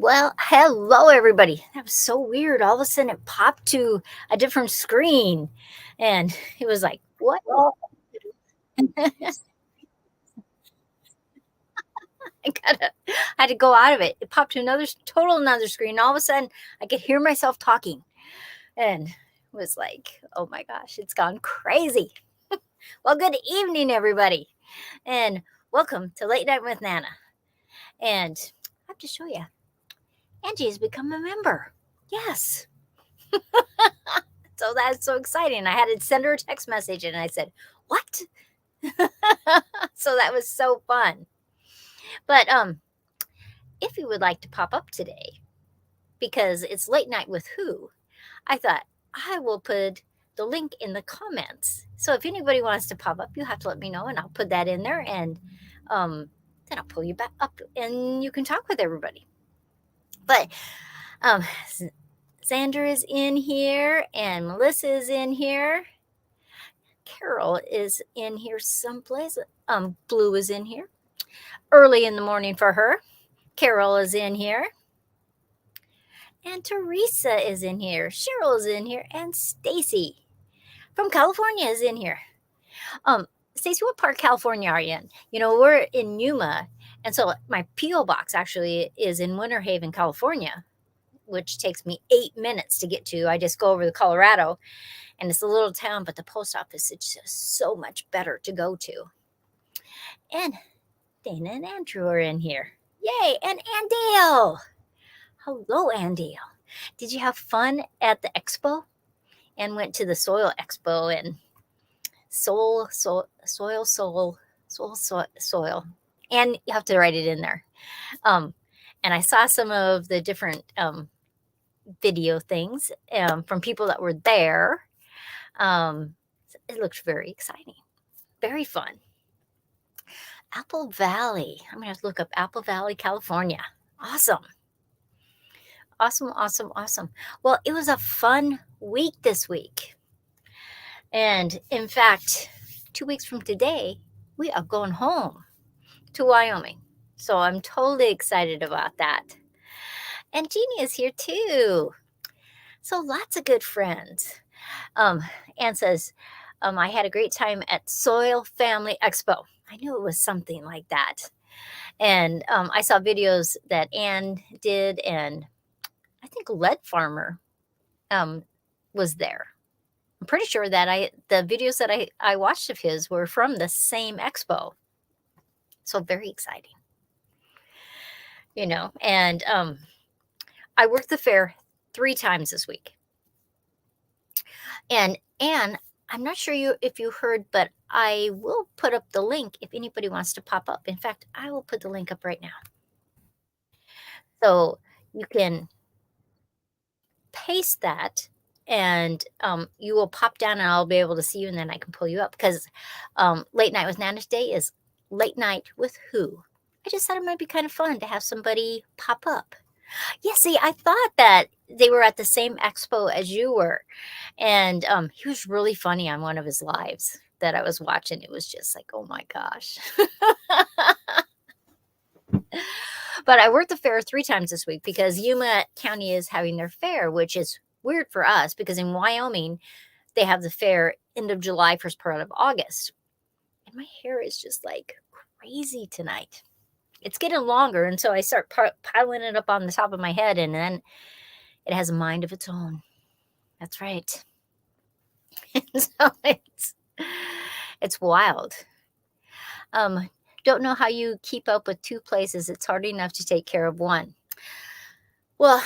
Well, hello everybody. That was so weird. All of a sudden it popped to a different screen and it was like, what? I had to go out of it. It popped to another screen. All of a sudden I could hear myself talking and was like, oh my gosh, it's gone crazy. Well, good evening, everybody. And welcome to Late Night with Nana. And I have to show you, Angie has become a member. Yes. So that's so exciting. I had to send her a text message and I said, what? So that was so fun. But if you would like to pop up today, because it's late night with who, I thought I will put the link in the comments. So if anybody wants to pop up, you have to let me know and I'll put that in there and then I'll pull you back up and you can talk with everybody. But Xander is in here and Melissa is in here. Carol is in here someplace. Blue is in here. Early in the morning for her. Carol is in here. And Teresa is in here. Cheryl is in here. And Stacy from California is in here. Stacy, what part of California are you in? You know, we're in Yuma. And so my P.O. box actually is in Winterhaven, California, which takes me 8 minutes to get to. I just go over to Colorado. And it's a little town, but the post office is just so much better to go to. And Dana and Andrew are in here. Yay! And Andale. Hello, Andale. Did you have fun at the expo? And went to the soil expo and soil. And you have to write it in there. And I saw some of the different video things from people that were there. It looked very exciting, very fun. Apple Valley. I'm going to have to look up Apple Valley, California. Awesome. Awesome. Well, it was a fun week this week. And in fact, 2 weeks from today, we are going home to Wyoming. So I'm totally excited about that. And Jeannie is here too. So lots of good friends. Anne says, I had a great time at Soil Family Expo. I knew it was something like that. And I saw videos that Anne did, and I think Lead Farmer was there. I'm pretty sure that the videos that I watched of his were from the same expo. So very exciting. You know, and I worked the fair 3 times this week. And Anne, I'm not sure if you heard, but I will put up the link if anybody wants to pop up. In fact, I will put the link up right now. So you can paste that and you will pop down and I'll be able to see you and then I can pull you up because Late Night with Nana today is Late Night with who? I just thought it might be kind of fun to have somebody pop up. Yeah, see, I thought that they were at the same expo as you were. And he was really funny on one of his lives that I was watching. It was just like, oh my gosh. But I worked the fair 3 times this week because Yuma County is having their fair, which is weird for us because in Wyoming, they have the fair end of July, first part of August. And my hair is just like crazy tonight. It's getting longer, and so I start piling it up on the top of my head, and then it has a mind of its own. That's right. So it's wild. Don't know how you keep up with 2 places. It's hard enough to take care of one. Well,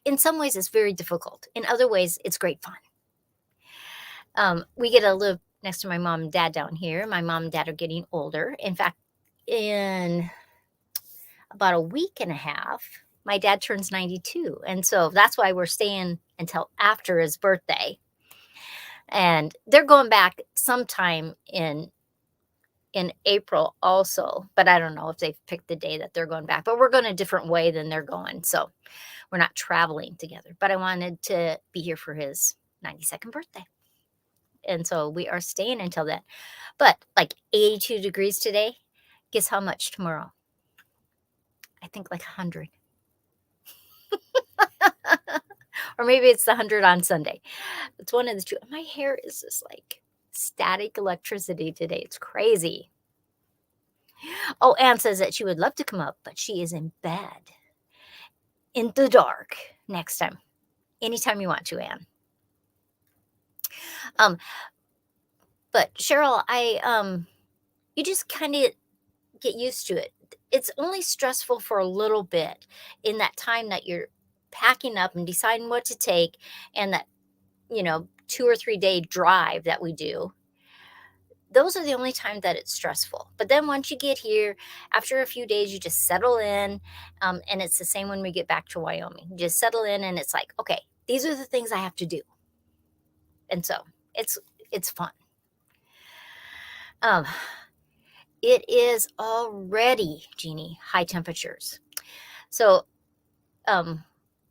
in some ways, it's very difficult. In other ways, it's great fun. We get to live next to my mom and dad down here. My mom and dad are getting older. In fact, in about a week and a half, my dad turns 92. And so that's why we're staying until after his birthday. And they're going back sometime in April also, but I don't know if they've picked the day that they're going back, but we're going a different way than they're going. So we're not traveling together, but I wanted to be here for his 92nd birthday. And so we are staying until then, but like 82 degrees today. Guess how much tomorrow? I think like 100. Or maybe it's the 100 on Sunday. It's one of the two. My hair is just like static electricity today. It's crazy. Oh, Anne says that she would love to come up, but she is in bed in the dark next time. Anytime you want to, Anne. But Cheryl, you just kind of get used to it. It's only stressful for a little bit in that time that you're packing up and deciding what to take, and that, 2 or 3 day drive that we do. Those are the only time that it's stressful. But then once you get here, after a few days, you just settle in. And it's the same when we get back to Wyoming. You just settle in, and it's like, okay, these are the things I have to do. And so it's fun. It is already, Jeannie, high temperatures. So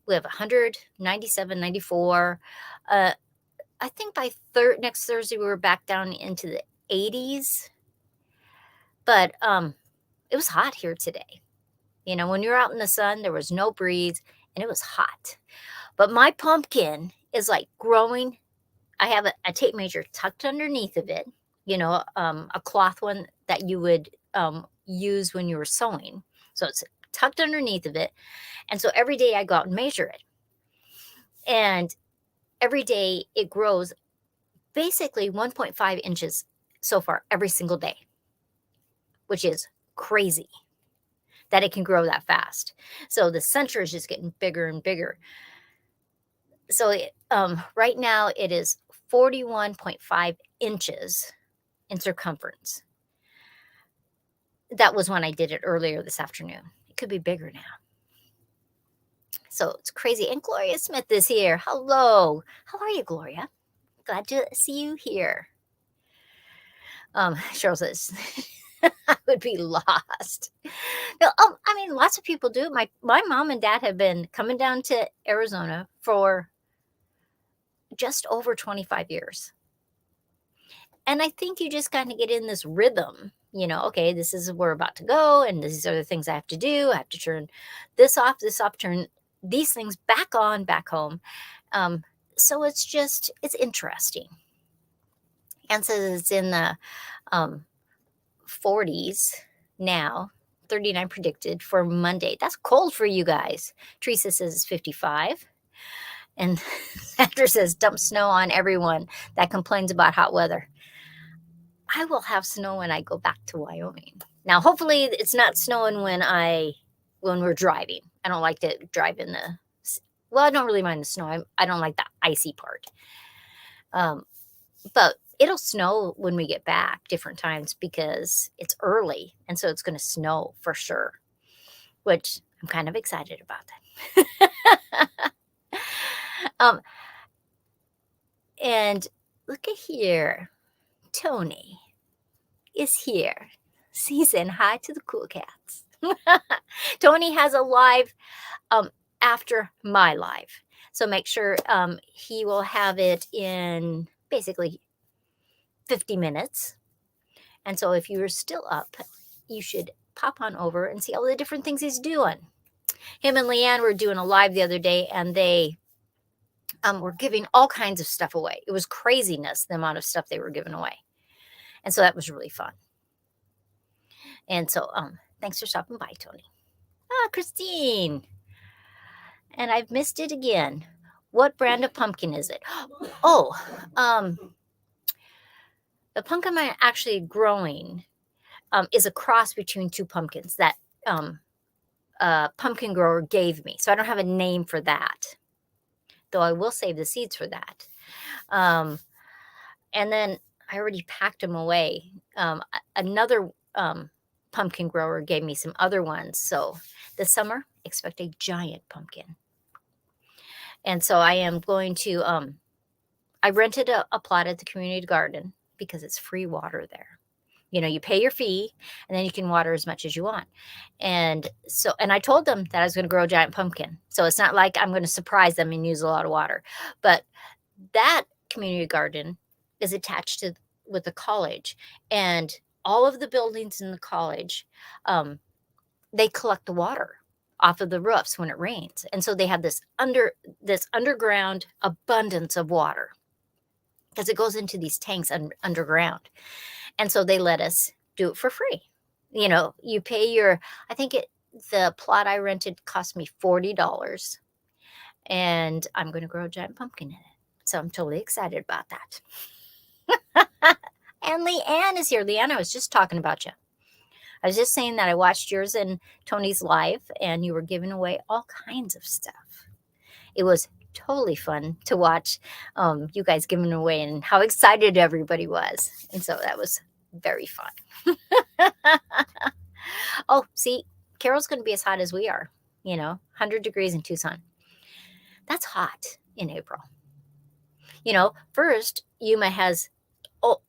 we have 100, 97, 94. I think by next Thursday, we were back down into the 80s. But it was hot here today. When you're out in the sun, there was no breeze, and it was hot. But my pumpkin is like growing. I have a tape measure tucked underneath of it, a cloth one that you would use when you were sewing. So it's tucked underneath of it. And so every day I go out and measure it. And every day it grows basically 1.5 inches so far every single day, which is crazy that it can grow that fast. So the center is just getting bigger and bigger. So right now it is 41.5 inches in circumference. That was when I did it earlier this afternoon. It could be bigger now. So it's crazy. And Gloria Smith is here. Hello. How are you, Gloria? Glad to see you here. Cheryl says, I would be lost. No, lots of people do. My mom and dad have been coming down to Arizona for just over 25 years. And I think you just kind of get in this rhythm, okay, this is where we're about to go, and these are the things I have to do. I have to turn this off, turn these things back on, back home. So it's interesting. And says it's in the 40s now, 39 predicted for Monday. That's cold for you guys. Teresa says it's 55. And Sandra says, dump snow on everyone that complains about hot weather. I will have snow when I go back to Wyoming. Now, hopefully it's not snowing when we're driving. I don't like to drive in I don't really mind the snow. I don't like the icy part. But it'll snow when we get back different times because it's early. And so it's going to snow for sure, which I'm kind of excited about that. And look at here. Tony is here. Saying hi to the cool cats. Tony has a live after my live. So make sure he will have it in basically 50 minutes. And so if you're still up, you should pop on over and see all the different things he's doing. Him and Leanne were doing a live the other day, and they were giving all kinds of stuff away. It was craziness, the amount of stuff they were giving away. And so that was really fun. And so thanks for stopping by, Tony. Christine. And I've missed it again. What brand of pumpkin is it? The pumpkin I'm actually growing is a cross between two pumpkins that a pumpkin grower gave me. So I don't have a name for that, though I will save the seeds for that. And then I already packed them away. Another pumpkin grower gave me some other ones. So this summer, expect a giant pumpkin. And so I am going to, I rented a plot at the community garden because it's free water there. You pay your fee and then you can water as much as you want. And I told them that I was going to grow a giant pumpkin. So it's not like I'm going to surprise them and use a lot of water. But that community garden is attached with the college, and all of the buildings in the college, they collect the water off of the roofs when it rains. And so they have this underground abundance of water because it goes into these tanks underground. And so they let us do it for free. You pay the plot I rented cost me $40, and I'm going to grow a giant pumpkin in it. So I'm totally excited about that. And Leanne is here. Leanne, I was just talking about you. I was just saying that I watched yours and Tony's live, and you were giving away all kinds of stuff. It was totally fun to watch you guys giving away and how excited everybody was. And so that was very fun. Oh, see, Carol's going to be as hot as we are, 100 degrees in Tucson. That's hot in April. First, Yuma has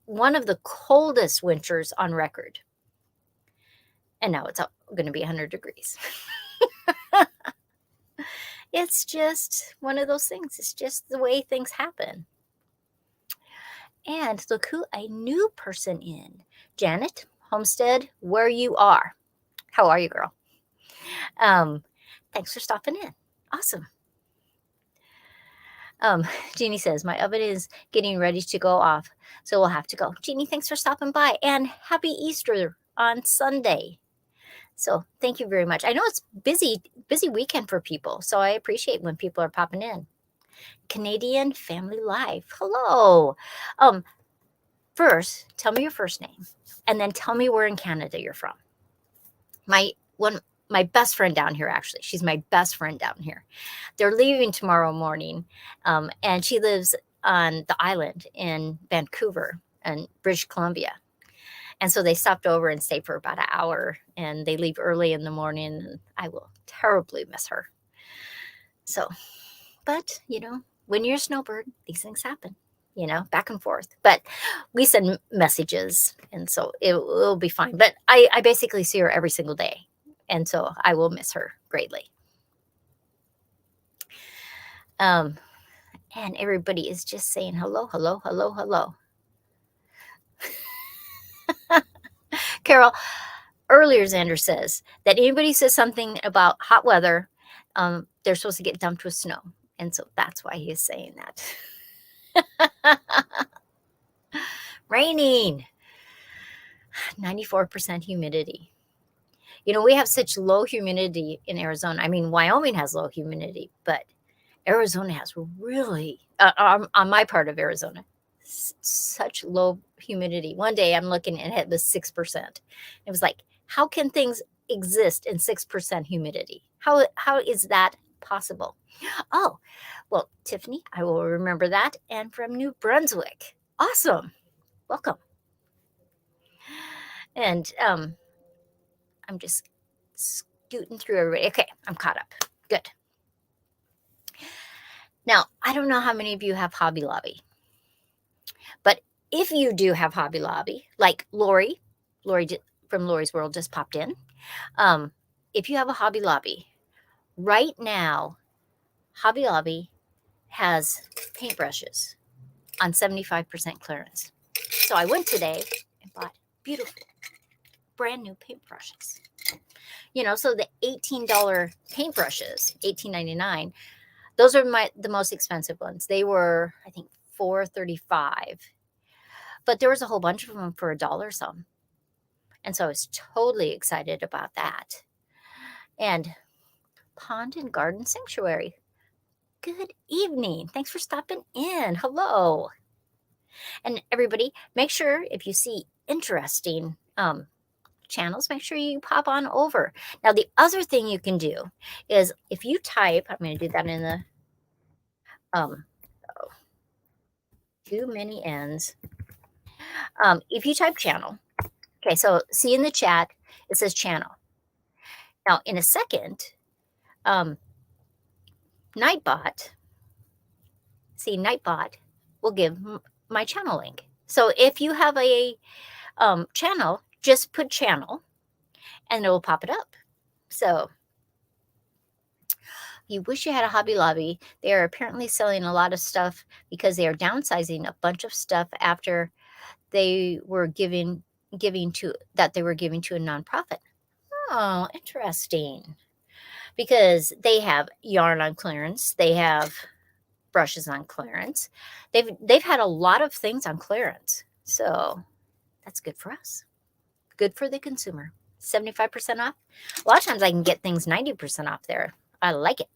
one of the coldest winters on record. And now it's going to be 100 degrees. It's just one of those things. It's just the way things happen. And look who a new person in. Janet Homestead, where you are. How are you, girl? Thanks for stopping in. Awesome. Jeannie says, my oven is getting ready to go off, so we'll have to go. Jeannie, thanks for stopping by, and happy Easter on Sunday. So thank you very much. I know it's busy weekend for people, so I appreciate when people are popping in. Canadian Family Life. Hello. First, tell me your first name, and then tell me where in Canada you're from. My best friend down here, actually. She's my best friend down here. They're leaving tomorrow morning, and she lives on the island in Vancouver and British Columbia. And so they stopped over and stayed for about an hour, and they leave early in the morning, and I will terribly miss her. So, but, when you're a snowbird, these things happen, back and forth. But we send messages, and so it'll be fine. But I basically see her every single day, and so I will miss her greatly. And everybody is just saying hello, hello, hello, hello. Carol, earlier Xander says that anybody says something about hot weather, they're supposed to get dumped with snow. And so that's why he is saying that. Raining. 94% humidity. We have such low humidity in Arizona. I mean, Wyoming has low humidity, but Arizona has really, on my part of Arizona, such low humidity. One day I'm looking and it was 6%. It was like, how can things exist in 6% humidity? How is that possible? Oh, well, Tiffany, I will remember that. And from New Brunswick. Awesome. Welcome. And I'm just scooting through everybody. Okay, I'm caught up. Good. Now, I don't know how many of you have Hobby Lobby, but if you do have Hobby Lobby, like Lori from Lori's World just popped in. If you have a Hobby Lobby, right now, Hobby Lobby has paintbrushes on 75% clearance. So I went today and bought beautiful, brand new paintbrushes. So the $18 paintbrushes, $18.99, those are the most expensive ones. They were, I think, $4.35. But there was a whole bunch of them for $1 some. And so I was totally excited about that. And Pond and Garden Sanctuary. Good evening. Thanks for stopping in. Hello. And everybody, make sure if you see interesting channels, make sure you pop on over. Now, the other thing you can do is if you type, I'm going to do that in the too many N's. If you type channel, okay, so see in the chat, it says channel. Now, in a second, Nightbot will give my channel link. So if you have a channel, just put channel and it will pop it up. So you wish you had a Hobby Lobby. They are apparently selling a lot of stuff because they are downsizing a bunch of stuff after they were giving to a nonprofit. Oh, interesting. because they have yarn on clearance. They have brushes on clearance. They've had a lot of things on clearance. So that's good for us. Good for the consumer. 75% off. A lot of times I can get things 90% off there. I like it.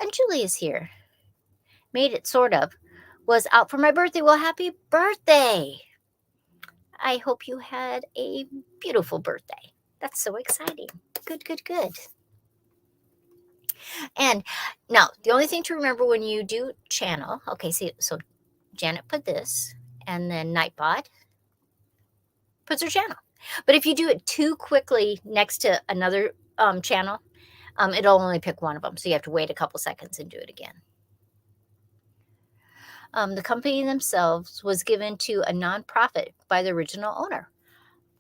And Julie is here. Made it, sort of. Was out for my birthday. Well, happy birthday. I hope you had a beautiful birthday. That's so exciting. Good, good, good. And now, the only thing to remember when you do channel, okay, see, so Janet put this, and then Nightbot puts her channel. But if you do it too quickly next to another channel, it'll only pick one of them. So you have to wait a couple seconds and do it again. The company themselves was given to a nonprofit by the original owner.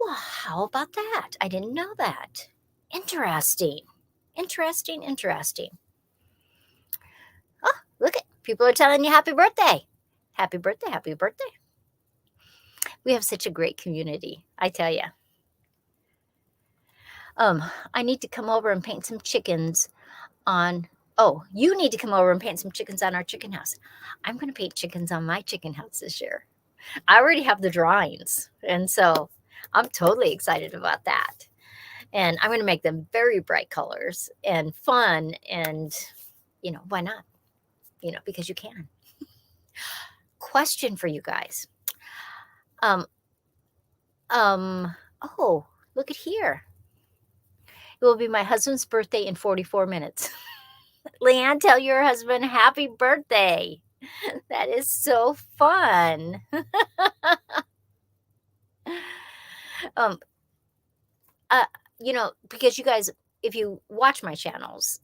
Well, how about that? I didn't know that. Interesting. Interesting, interesting. Oh, look at people are telling you happy birthday. Happy birthday, happy birthday. We have such a great community, I tell you. I need to come over and paint some chickens on, oh, you need to come over and paint some chickens on our chicken house. I'm going to paint chickens on my chicken house this year. I already have the drawings, and so I'm totally excited about that. And I'm going to make them very bright colors and fun, and, why not? Because you can. Question for you guys. Oh, look at here. It will be my husband's birthday in 44 minutes. Leanne, tell your husband happy birthday. That is so fun. Because you guys, if you watch my channels,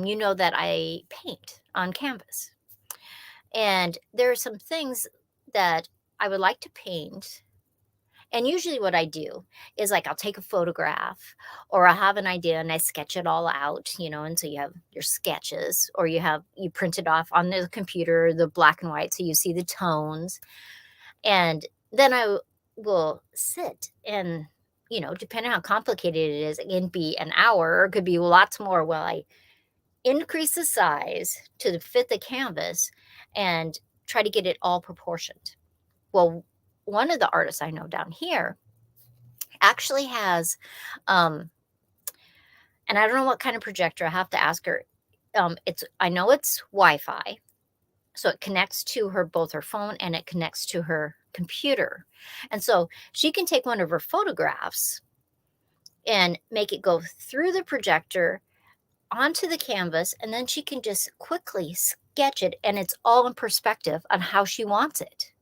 you know that I paint on canvas. And there are some things that I would like to paint. And usually what I do is, like, I'll take a photograph, or I'll have an idea and I sketch it all out, and so you have your sketches, or you print it off on the computer, the black and white, so you see the tones. And then I will sit and, depending on how complicated it is, it can be an hour, or it could be lots more, while I increase the size to fit the canvas and try to get it all proportioned. Well, one of the artists I know down here actually has, and I don't know what kind of projector. I have to ask her. I know it's Wi-Fi, so it connects to both her phone and it connects to her computer. And so she can take one of her photographs and make it go through the projector onto the canvas, and then she can just quickly sketch it, and it's all in perspective on how she wants it.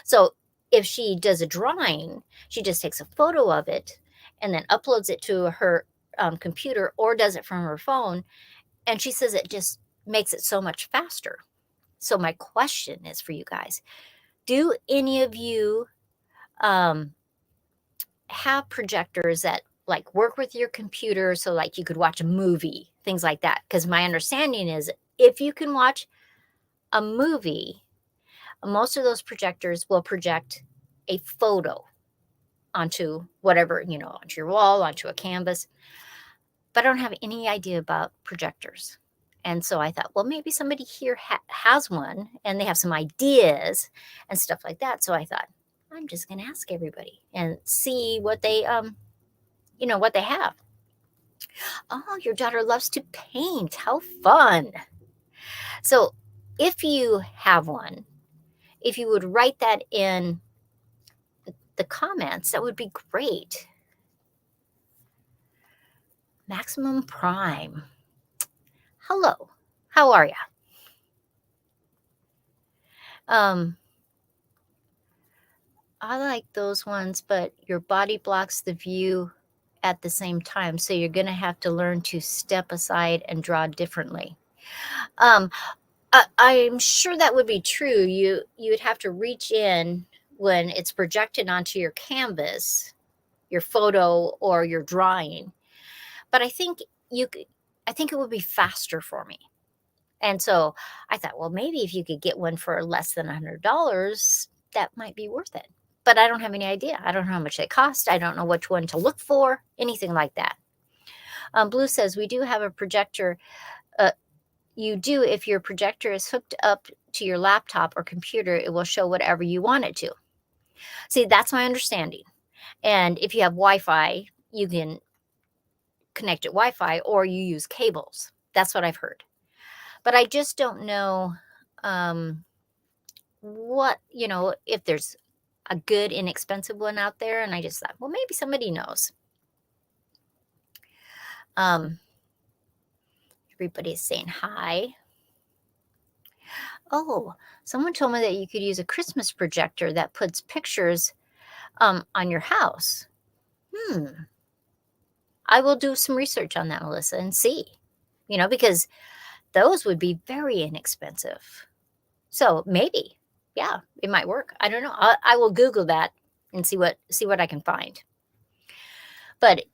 So if she does a drawing, she just takes a photo of it and then uploads it to her computer, or does it from her phone. And she says it just makes it so much faster. So my question is for you guys, do any of you have projectors that like work with your computer, so like you could watch a movie, things like that? Because my understanding is if you can watch a movie, most of those projectors will project a photo onto whatever, onto your wall, onto a canvas. But I don't have any idea about projectors. And so I thought, well, maybe somebody here has one and they have some ideas and stuff like that. So I thought, I'm just going to ask everybody and see what they, what they have. Oh, your daughter loves to paint. How fun. So if you have one, if you would write that in the comments, that would be great. Maximum Prime. Hello. How are you? I like those ones, but your body blocks the view at the same time. So you're going to have to learn to step aside and draw differently. I'm sure that would be true. You would have to reach in when it's projected onto your canvas, your photo or your drawing. But I think it would be faster for me. And so I thought, well, maybe if you could get one for less than $100, that might be worth it. But I don't have any idea. I don't know how much they cost. I don't know which one to look for, anything like that. Blue says, we do have a projector. You do, if your projector is hooked up to your laptop or computer, it will show whatever you want it to. See, that's my understanding. And if you have Wi-Fi, you can connect it Wi-Fi or you use cables. That's what I've heard. But I just don't know what, if there's a good, inexpensive one out there. And I just thought, well, maybe somebody knows. Everybody's saying hi. Oh, someone told me that you could use a Christmas projector that puts pictures on your house. I will do some research on that, Melissa, and see, because those would be very inexpensive. So maybe, yeah, it might work. I don't know. I will Google that and see what I can find. But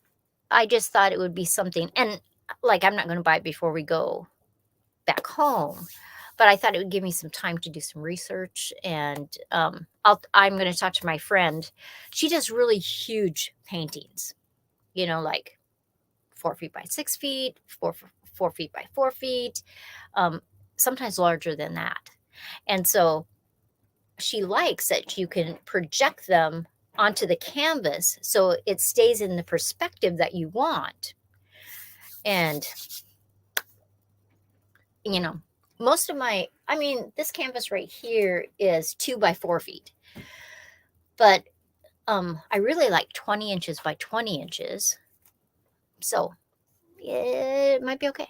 I just thought it would be something, and like, I'm not going to buy it before we go back home, but I thought it would give me some time to do some research. And I'm going to talk to my friend. She does really huge paintings, like 4 feet by 6 feet, 4 feet by 4 feet, sometimes larger than that. And so she likes that you can project them onto the canvas so it stays in the perspective that you want. And, most of this canvas right here is 2 by 4 feet. But I really like 20 inches by 20 inches. So it might be okay.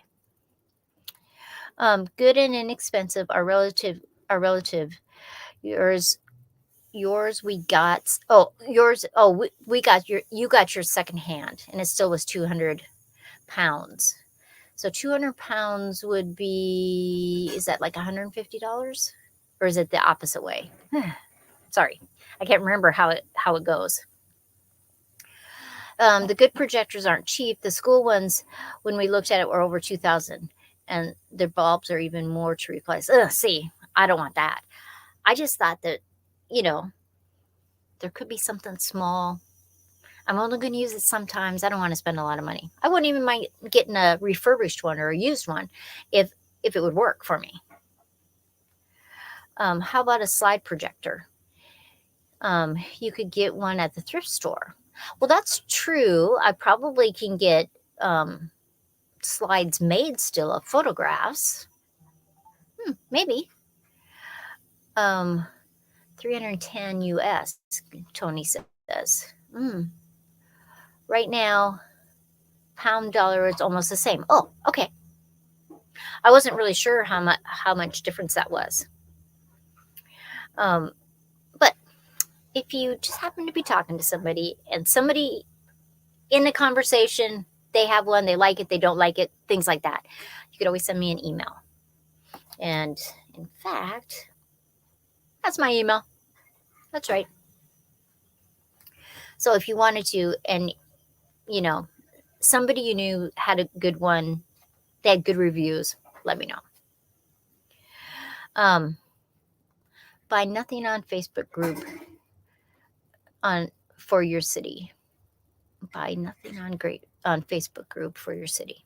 Good and inexpensive are relative. Yours we got. Oh, yours. Oh, we got you got your second hand, and it still was 200 pounds. So 200 pounds would be, is that like $150? Or is it the opposite way? Sorry, I can't remember how it goes. The good projectors aren't cheap. The school ones, when we looked at it, were over 2,000, and their bulbs are even more to replace. See, I don't want that. I just thought that, there could be something small. I'm only going to use it sometimes. I don't want to spend a lot of money. I wouldn't even mind getting a refurbished one or a used one if it would work for me. How about a slide projector? You could get one at the thrift store. Well, that's true. I probably can get slides made still of photographs. Maybe. 310 US, Tony says. Right now, pound dollar is almost the same. Oh, okay. I wasn't really sure how much difference that was. But if you just happen to be talking to somebody and somebody in the conversation, they have one, they like it, they don't like it, things like that, you could always send me an email. And in fact, that's my email. That's right. So if you wanted to, and somebody you knew had a good one, they had good reviews, let me know. Buy nothing on Facebook group for your city. Buy nothing on Facebook group for your city.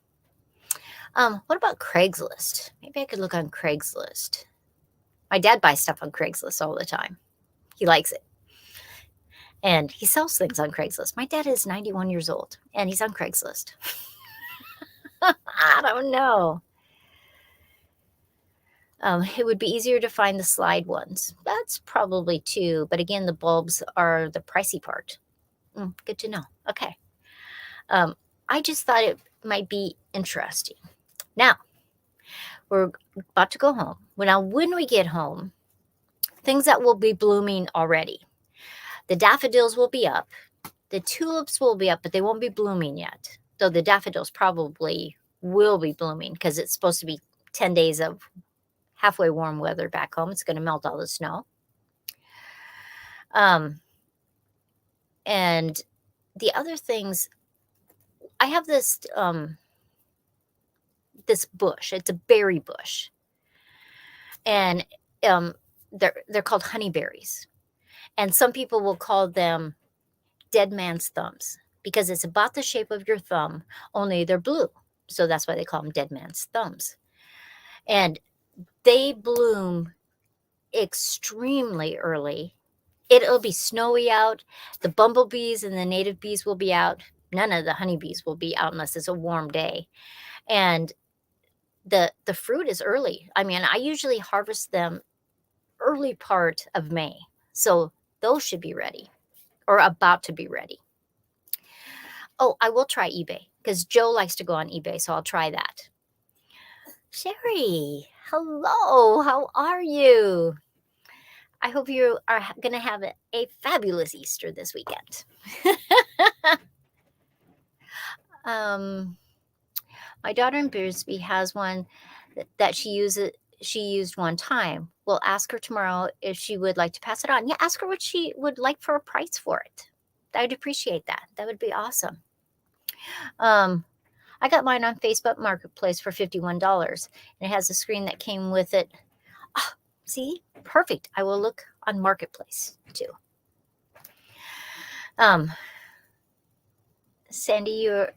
What about Craigslist? Maybe I could look on Craigslist. My dad buys stuff on Craigslist all the time. He likes it. And he sells things on Craigslist. My dad is 91 years old, and he's on Craigslist. I don't know. It would be easier to find the slide ones. That's probably too. But again, the bulbs are the pricey part. Good to know. Okay. I just thought it might be interesting. Now, we're about to go home. When we get home, things that will be blooming already. The daffodils will be up. The tulips will be up, but they won't be blooming yet. Though the daffodils probably will be blooming because it's supposed to be 10 days of halfway warm weather back home. It's going to melt all the snow. And the other things, I have this this bush. It's a berry bush. And they're called honeyberries. And some people will call them dead man's thumbs. because it's about the shape of your thumb, only they're blue. So that's why they call them dead man's thumbs. And they bloom extremely early. It'll be snowy out. The bumblebees and the native bees will be out. None of the honeybees will be out unless it's a warm day. And the fruit is early. I mean, I usually harvest them early part of May. So those should be ready or about to be ready. Oh, I will try eBay because Joe likes to go on eBay, so I'll try that. Sherry, hello. How are you? I hope you are going to have a fabulous Easter this weekend. My daughter in Bisbee has one that she used one time. We'll ask her tomorrow if she would like to pass it on. Yeah, ask her what she would like for a price for it. I would appreciate that. That would be awesome. I got mine on Facebook Marketplace for $51, and it has a screen that came with it. Oh, see, perfect. I will look on Marketplace too. Sandi,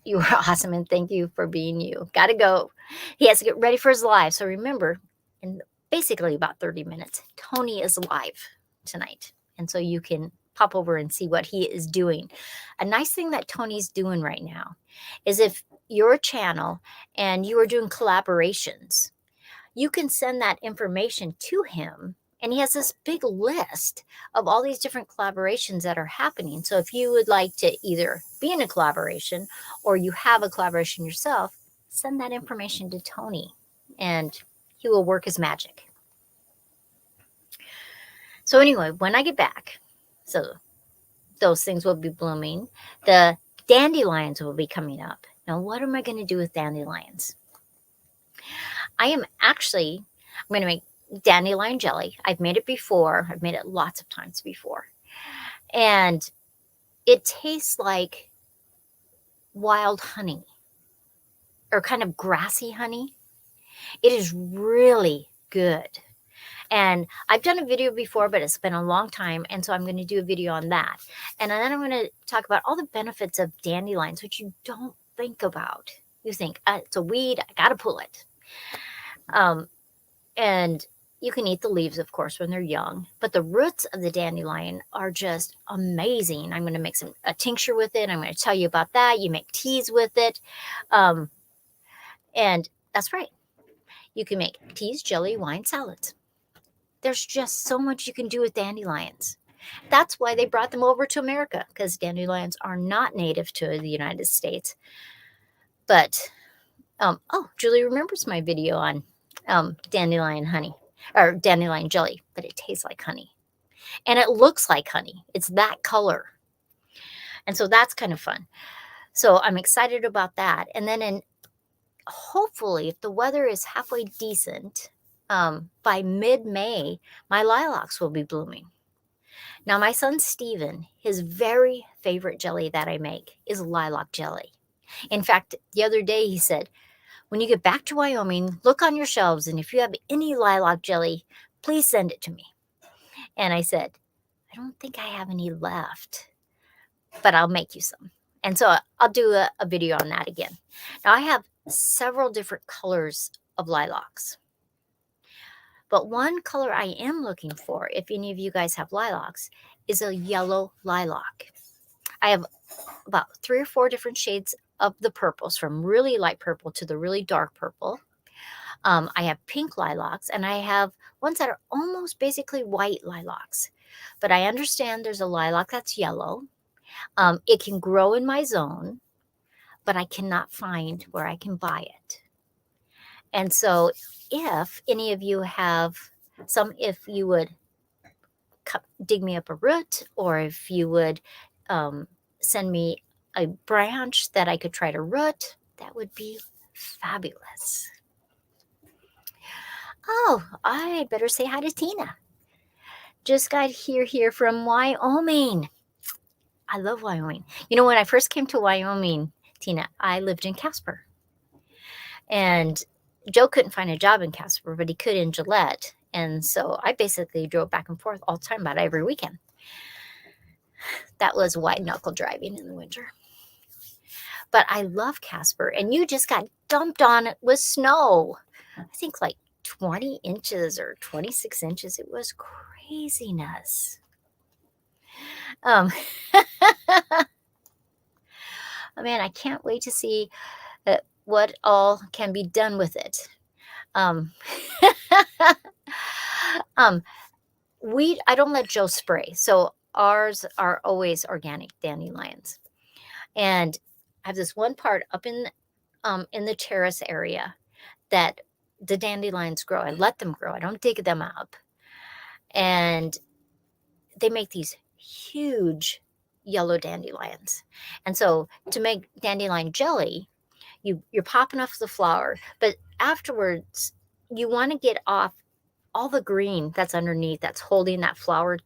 you are awesome, and thank you for being you. Gotta go. He has to get ready for his live. So remember, in basically about 30 minutes, Tony is live tonight. And so you can pop over and see what he is doing. A nice thing that Tony's doing right now is if you're a channel and you are doing collaborations, you can send that information to him. And he has this big list of all these different collaborations that are happening. So if you would like to either be in a collaboration or you have a collaboration yourself, send that information to Tony and he will work his magic. So anyway, when I get back, so those things will be blooming. The dandelions will be coming up. Now, what am I going to do with dandelions? I'm going to make dandelion jelly. I've made it before. I've made it lots of times before. And it tastes like wild honey or kind of grassy honey. It is really good. And I've done a video before, but it's been a long time. And so I'm going to do a video on that. And then I'm going to talk about all the benefits of dandelions, which you don't think about. You think, it's a weed, I got to pull it. And you can eat the leaves, of course, when they're young, but the roots of the dandelion are just amazing. I'm going to make a tincture with it. I'm going to tell you about that. You make teas with it. And that's right. You can make teas, jelly, wine, salads. There's just so much you can do with dandelions. That's why they brought them over to America, because dandelions are not native to the United States. But, Julie remembers my video on dandelion honey. Or dandelion jelly, but it tastes like honey. And it looks like honey. It's that color. And so that's kind of fun. So I'm excited about that. And then hopefully, if the weather is halfway decent, by mid-May, my lilacs will be blooming. Now, my son Steven, his very favorite jelly that I make is lilac jelly. In fact, the other day he said, when you get back to Wyoming, look on your shelves, and if you have any lilac jelly, please send it to me. And I said, I don't think I have any left, but I'll make you some. And so I'll do a video on that again. Now, I have several different colors of lilacs. But one color I am looking for, if any of you guys have lilacs, is a yellow lilac. I have about 3 or 4 different shades of the purples, from really light purple to the really dark purple. I have pink lilacs, and I have ones that are almost basically white lilacs. But I understand there's a lilac that's yellow. It can grow in my zone, but I cannot find where I can buy it. And so if any of you have some, if you would dig me up a root, or if you would send me a branch that I could try to root, that would be fabulous. Oh, I better say hi to Tina. Just got here from Wyoming. I love Wyoming. You know, when I first came to Wyoming, Tina, I lived in Casper. And Joe couldn't find a job in Casper, but he could in Gillette. And so I basically drove back and forth all the time, about every weekend. That was white knuckle driving in the winter. But I love Casper, and you just got dumped on it with snow. I think like 20 inches or 26 inches. It was craziness. Oh man, I can't wait to see what all can be done with it. Um, um, I don't let Joe spray, so ours are always organic dandelions. And I have this one part up in the terrace area that the dandelions grow. I let them grow. I don't dig them up. And they make these huge yellow dandelions. And so to make dandelion jelly, you're popping off the flower, but afterwards you want to get off all the green that's underneath that's holding that flower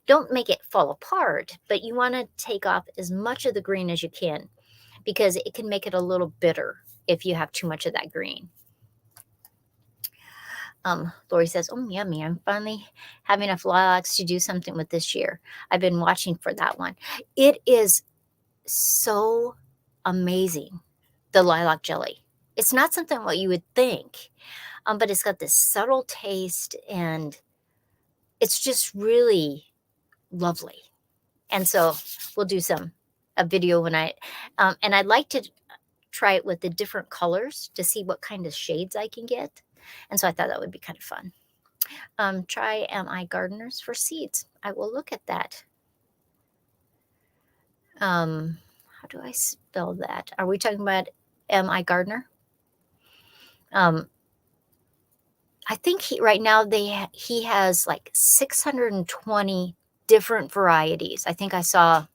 don't make it fall apart, but you want to take off as much of the green as you can, because it can make it a little bitter if you have too much of that green. Lori says, oh, yummy. I'm finally having enough lilacs to do something with this year. I've been watching for that one. It is so amazing, the lilac jelly. It's not something what you would think, but it's got this subtle taste, and it's just really lovely. And so we'll do a video when and I'd like to try it with the different colors to see what kind of shades I can get. And so I thought that would be kind of fun. Try MI Gardeners for seeds. I will look at that. How do I spell that? Are we talking about MI Gardener? I think right now he has like 620 different varieties. I think I saw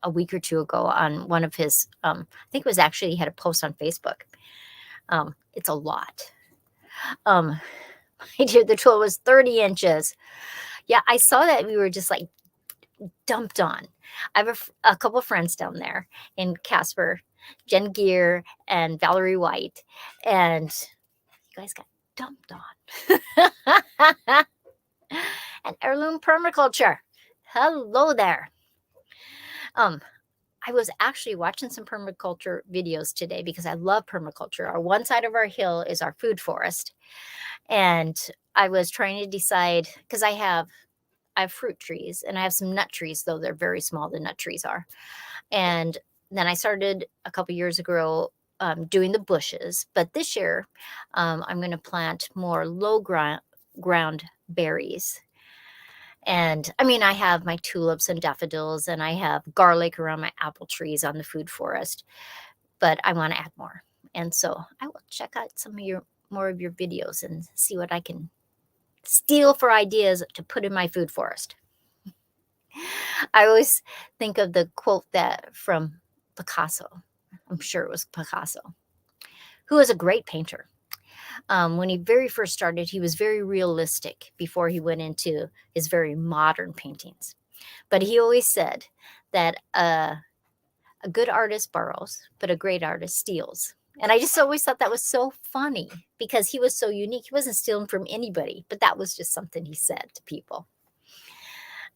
a week or two ago on one of his, I think it was actually, he had a post on Facebook. It's a lot. My dear, the tool was 30 inches. Yeah, I saw that. We were just like dumped on. I have a couple of friends down there in Casper, Jen Gear and Valerie White, and you guys got dumped on. And Heirloom Permaculture. Hello there. I was actually watching some permaculture videos today because I love permaculture. Our one side of our hill is our food forest. And I was trying to decide, because I have fruit trees and I have some nut trees, though they're very small, the nut trees are. And then I started a couple years ago doing the bushes. But this year, I'm going to plant more low ground berries. And I mean, I have my tulips and daffodils, and I have garlic around my apple trees on the food forest, but I want to add more. And so I will check out some of more of your videos and see what I can steal for ideas to put in my food forest. I always think of the quote from Picasso. I'm sure it was Picasso, who was a great painter. When he very first started, he was very realistic before he went into his very modern paintings. But he always said that a good artist borrows, but a great artist steals. And I just always thought that was so funny because he was so unique. He wasn't stealing from anybody, but that was just something he said to people.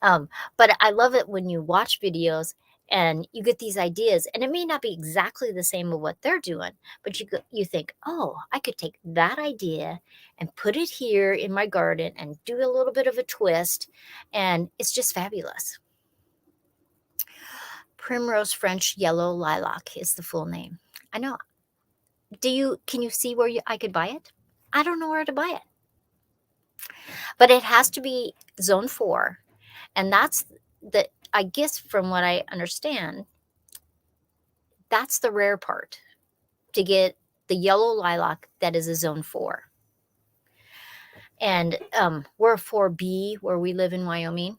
But I love it when you watch videos and you get these ideas, and it may not be exactly the same of what they're doing, but you think, oh, I could take that idea and put it here in my garden and do a little bit of a twist, and it's just fabulous. Primrose French Yellow Lilac is the full name. I know. Can you see where I could buy it? I don't know where to buy it. But it has to be zone 4. And that's I guess from what I understand, that's the rare part, to get the yellow lilac that is a zone 4. And we're a 4B where we live in Wyoming.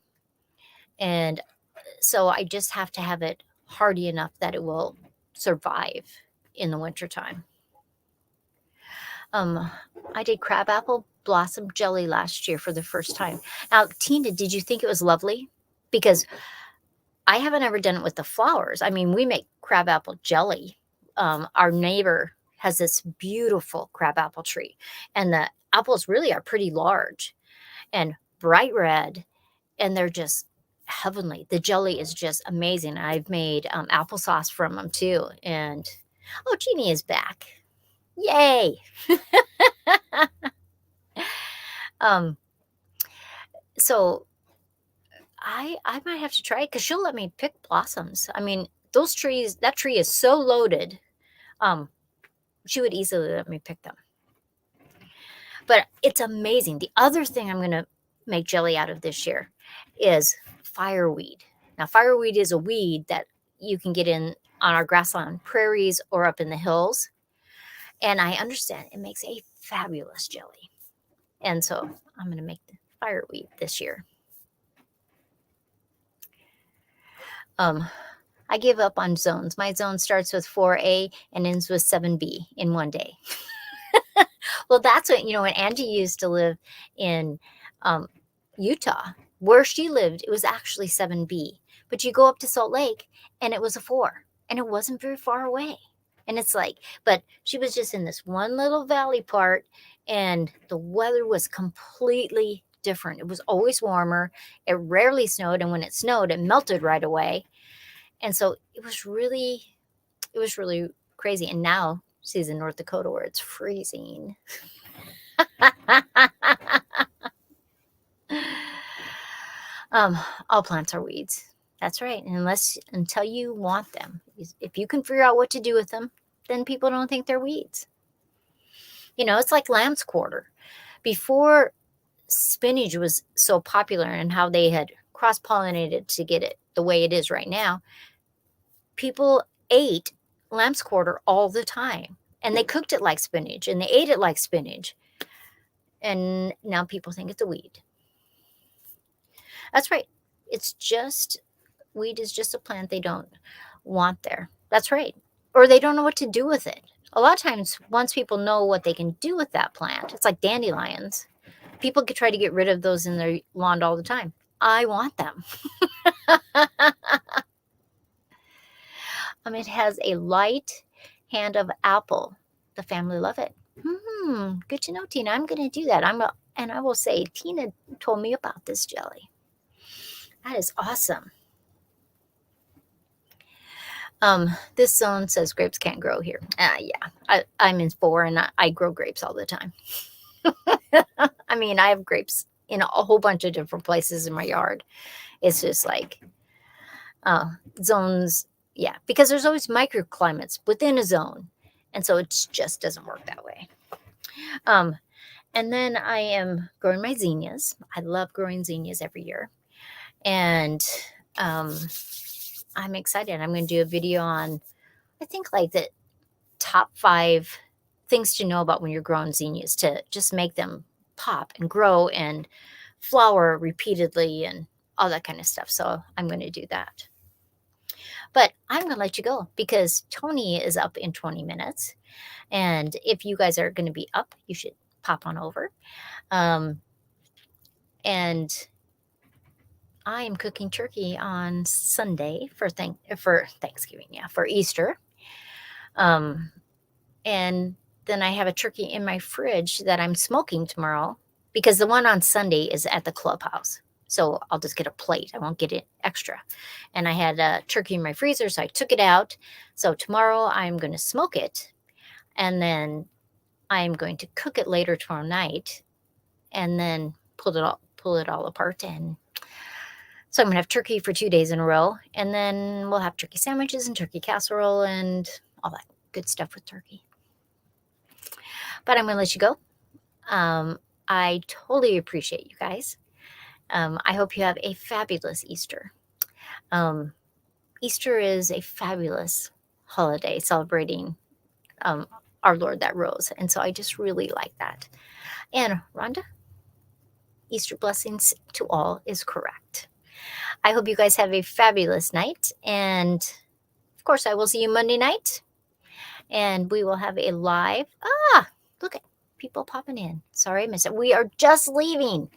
And so I just have to have it hardy enough that it will survive in the wintertime. I did crabapple blossom jelly last year for the first time. Now, Tina, did you think it was lovely? Because I haven't ever done it with the flowers. I mean, we make crabapple jelly. Our neighbor has this beautiful crabapple tree, and the apples really are pretty large and bright red, and they're just heavenly. The jelly is just amazing. I've made applesauce from them too. And oh, Jeannie is back. Yay. um, so I might have to try it because she'll let me pick blossoms. I mean, those trees, that tree is so loaded. She would easily let me pick them. But it's amazing. The other thing I'm going to make jelly out of this year is fireweed. Now, fireweed is a weed that you can get in on our grassland prairies or up in the hills. And I understand it makes a fabulous jelly. And so I'm going to make the fireweed this year. I give up on zones. My zone starts with 4A and ends with 7B in one day. Well, that's what, when Angie used to live in Utah, where she lived, it was actually 7B. But you go up to Salt Lake and it was a 4, and it wasn't very far away. And it's like, but she was just in this one little valley part, and the weather was completely different. It was always warmer. It rarely snowed. And when it snowed, it melted right away. And so it was really crazy. And now she's in North Dakota where it's freezing. All plants are weeds. That's right. Until you want them. If you can figure out what to do with them, then people don't think they're weeds. It's like lamb's quarter. Before spinach was so popular and how they had cross-pollinated to get it the way it is right now, people ate lamb's quarter all the time. And they cooked it like spinach, and they ate it like spinach. And now people think it's a weed. That's right. Weed is just a plant they don't want there. That's right. Or they don't know what to do with it. A lot of times, once people know what they can do with that plant, it's like dandelions. People could try to get rid of those in their lawn all the time. I want them. It has a light hand of apple. The family love it. Good to know, Tina. I'm going to do that. And I will say, Tina told me about this jelly. That is awesome. This zone says grapes can't grow here. Yeah, I'm in 4, and I grow grapes all the time. I have grapes in a whole bunch of different places in my yard. It's just like zones. Yeah, because there's always microclimates within a zone. And so it just doesn't work that way. And then I am growing my zinnias. I love growing zinnias every year. And I'm excited. I'm going to do a video on, I think, like the top 5 things to know about when you're growing zinnias to just make them pop and grow and flower repeatedly and all that kind of stuff. So I'm going to do that. But I'm going to let you go because Tony is up in 20 minutes. And if you guys are going to be up, you should pop on over. And I am cooking turkey on Sunday for Thanksgiving, for Easter. And then I have a turkey in my fridge that I'm smoking tomorrow because the one on Sunday is at the clubhouse. So I'll just get a plate. I won't get it extra. And I had a turkey in my freezer, so I took it out. So tomorrow I'm going to smoke it. And then I'm going to cook it later tomorrow night. And then pull it all apart. And so I'm going to have turkey for 2 days in a row. And then we'll have turkey sandwiches and turkey casserole and all that good stuff with turkey. But I'm going to let you go. I totally appreciate you guys. I hope you have a fabulous Easter. Easter is a fabulous holiday celebrating our Lord that rose. And so I just really like that. And Rhonda, Easter blessings to all is correct. I hope you guys have a fabulous night. And of course, I will see you Monday night. And we will have a live. Look at people popping in. Sorry, I missed it. We are just leaving.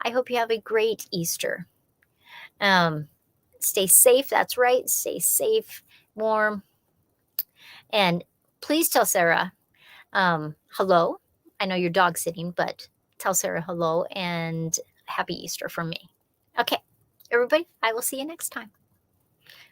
I hope you have a great Easter. Stay safe. That's right. Stay safe, warm. And please tell Sarah hello. I know you're dog sitting, but tell Sarah hello and happy Easter from me. Okay. Everybody, I will see you next time.